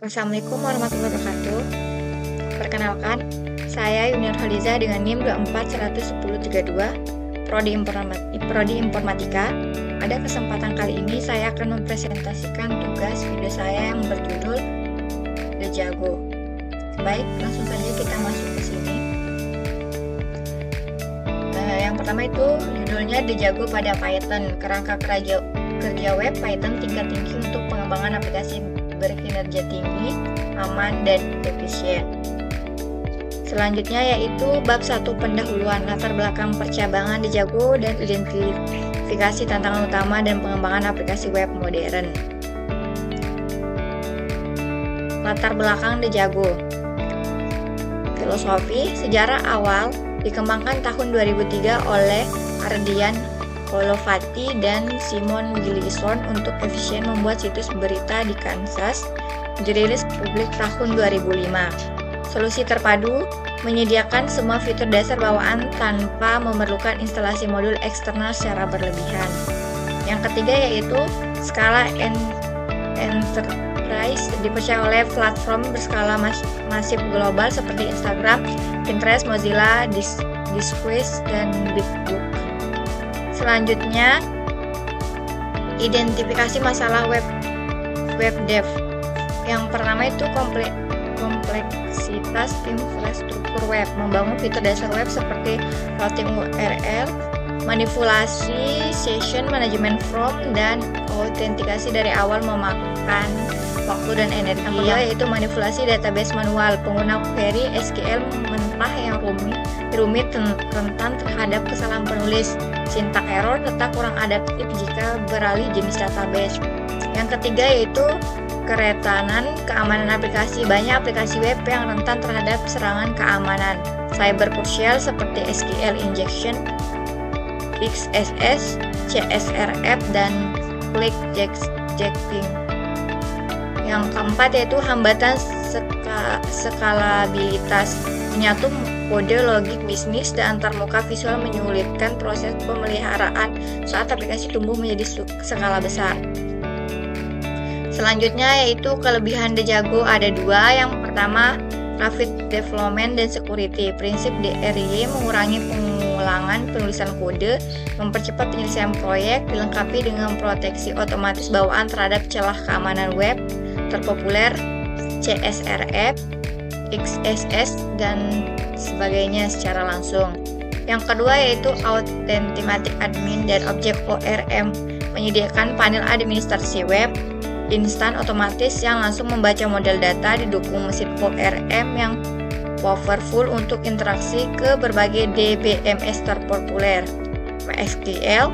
Assalamualaikum warahmatullahi wabarakatuh. Perkenalkan, saya Yuniar Haliza dengan NIM 24111032, Prodi Informatika. Pada kesempatan kali ini saya akan mempresentasikan tugas video saya yang berjudul The Jago. Baik, langsung saja kita masuk ke sini. Yang pertama itu judulnya The Jago pada Python, kerangka kerja web Python tingkat tinggi untuk pengembangan aplikasi berkinerja tinggi, aman, dan efisien. Selanjutnya yaitu bab 1 pendahuluan, latar belakang percabangan The Jago dan identifikasi tantangan utama dan pengembangan aplikasi web modern. Latar belakang The Jago. Filosofi, sejarah awal dikembangkan tahun 2003 oleh Ardian Holovati dan Simon Willison untuk efisien membuat situs berita di Kansas, dirilis publik tahun 2005. Solusi terpadu menyediakan semua fitur dasar bawaan tanpa memerlukan instalasi modul eksternal secara berlebihan. Yang ketiga yaitu skala enterprise, dipercaya oleh platform berskala masif global seperti Instagram, Pinterest, Mozilla, Disqus, dan Bitbook. Selanjutnya, identifikasi masalah web dev. Yang pertama itu kompleksitas infrastruktur web, membangun fitur dasar web seperti routing URL, manipulasi session, manajemen form, dan autentikasi dari awal memakan waktu dan energi. Yang kedua yaitu manipulasi database manual, pengguna query SQL mentah yang rumit, rentan terhadap kesalahan penulis, sintak error, serta kurang adaptif jika beralih jenis database. Yang ketiga yaitu keretanan keamanan aplikasi. Banyak aplikasi web yang rentan terhadap serangan keamanan cyber crucial seperti SQL injection, XSS, CSRF, dan click jacking. Yang keempat yaitu hambatan skalabilitas, menyatu kode logik bisnis dan antarmuka visual menyulitkan proses pemeliharaan saat aplikasi tumbuh menjadi skala besar. Selanjutnya yaitu kelebihan The Jago ada dua. Yang pertama, rapid development dan security. Prinsip DRY mengurangi pengulangan penulisan kode, mempercepat penyelesaian proyek, dilengkapi dengan proteksi otomatis bawaan terhadap celah keamanan web terpopuler CSRF, XSS, dan sebagainya secara langsung. Yang kedua yaitu Automatic Admin dan Object ORM, menyediakan panel administrasi web instan otomatis yang langsung membaca model data, didukung mesin ORM yang powerful untuk interaksi ke berbagai DBMS terpopuler, MySQL,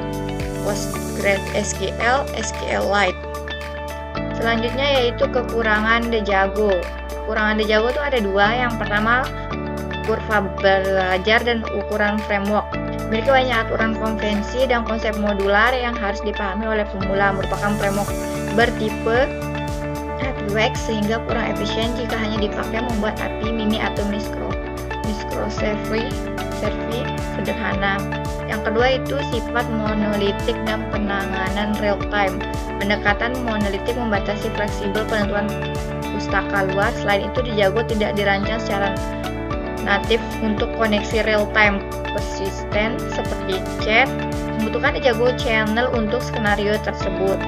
PostgreSQL, SQLite. Selanjutnya yaitu kekurangan The Jago. Kekurangan The Jago itu ada dua. Yang pertama, kurva belajar dan ukuran framework. Memiliki banyak aturan konvensi dan konsep modular yang harus dipahami oleh pemula. Merupakan framework bertipe APIWAX sehingga kurang efisien jika hanya dipakai membuat API mini atau microservice sederhana. Yang kedua itu sifat monolitik dan penanganan real time. Pendekatan monolitik membatasi fleksibel penentuan pustaka luas. Selain itu, The Jago tidak dirancang secara natif untuk koneksi real time persisten seperti chat. Membutuhkan The Jago channel untuk skenario tersebut.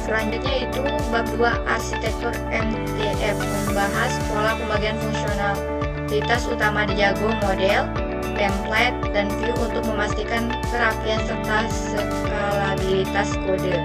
Selanjutnya itu bab 2 arsitektur MTF, membahas pola pembagian fungsionalitas utama The Jago, model, template, dan view untuk memastikan kerapian serta skalabilitas kode.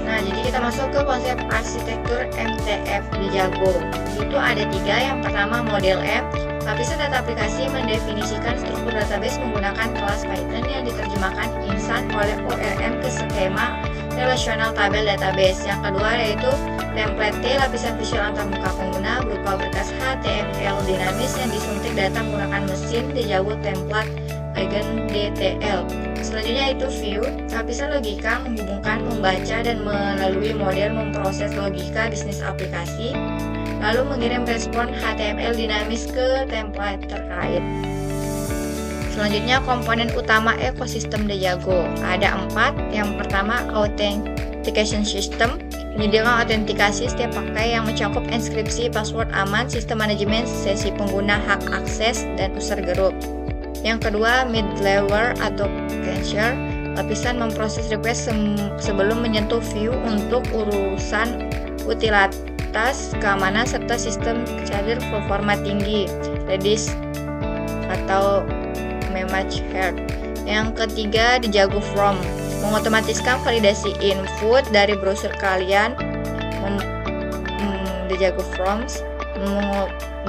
Nah, jadi kita masuk ke konsep arsitektur MTF The Jago. Itu ada tiga. Yang pertama, model app. Lapisan data aplikasi mendefinisikan struktur database menggunakan kelas Python yang diterjemahkan instan oleh ORM ke skema relasional tabel database. Yang kedua yaitu template, lapisan visual antarmuka pengguna berupa berkas HTML dinamis yang disuntik data menggunakan mesin The Jago template Eigen DTL. Selanjutnya itu view, lapisan logika menghubungkan, membaca, dan melalui model memproses logika bisnis aplikasi, lalu mengirim respon HTML dinamis ke template terkait. Selanjutnya komponen utama ekosistem The Jago ada 4. Yang pertama, authentication system. menyediakan autentikasi setiap pakai yang mencakup enkripsi, password aman, sistem manajemen sesi pengguna, hak akses, dan user group. Yang kedua, middleware atau cacher, lapisan memproses request sebelum menyentuh view untuk urusan utilitas keamanan serta sistem cacher performa tinggi, Redis atau Memacher. Yang ketiga, DeJago From, mengotomatiskan validasi input dari browser kalian. DeJago Forms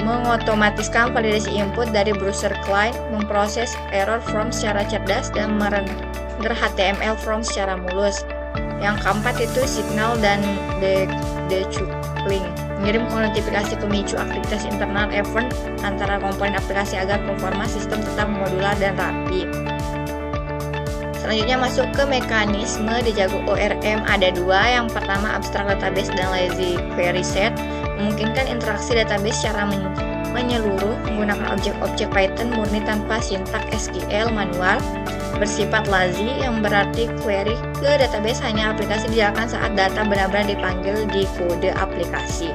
mengotomatiskan validasi input dari browser client, memproses error form secara cerdas, dan merender HTML form secara mulus. Yang keempat itu Signal dan decoupling, mengirim notifikasi pemicu aktivitas internal event antara komponen aplikasi agar performa sistem tetap modular dan rapi. Selanjutnya masuk ke mekanisme DeJago ORM, ada dua. Yang pertama, abstract database dan lazy query set, memungkinkan interaksi database secara menyeluruh menggunakan objek-objek Python murni tanpa sintak SQL manual. Bersifat lazy, yang berarti query ke database hanya aplikasi dijalankan saat data benar-benar dipanggil di kode aplikasi.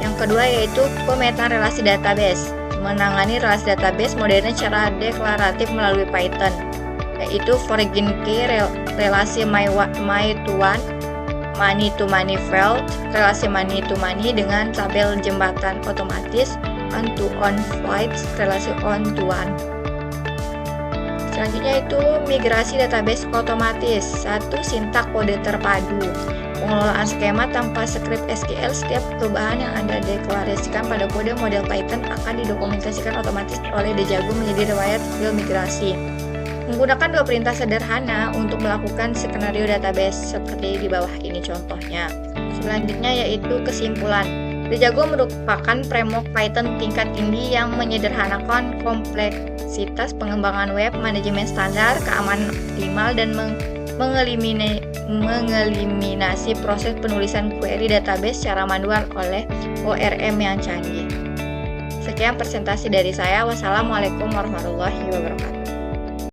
Yang kedua yaitu pemetaan relasi database, menangani relasi database modern secara deklaratif melalui Python, yaitu foreign key, relasi my to one, money to money field, relasi money to money dengan tabel jembatan otomatis, on to on flights, relasi on to one. Selanjutnya itu migrasi database otomatis, satu sintak kode terpadu, pengelolaan skema tanpa script SQL. Setiap perubahan yang Anda deklarasikan pada kode model Python akan didokumentasikan otomatis oleh DeJago menjadi riwayat file migrasi. Menggunakan dua perintah sederhana untuk melakukan skenario database seperti di bawah ini contohnya. Selanjutnya yaitu kesimpulan. DeJago merupakan framework Python tingkat tinggi yang menyederhanakan kompleksitas pengembangan web, manajemen standar, keamanan optimal, dan mengeliminasi proses penulisan query database secara manual oleh ORM yang canggih. Sekian presentasi dari saya. Wassalamualaikum warahmatullahi wabarakatuh.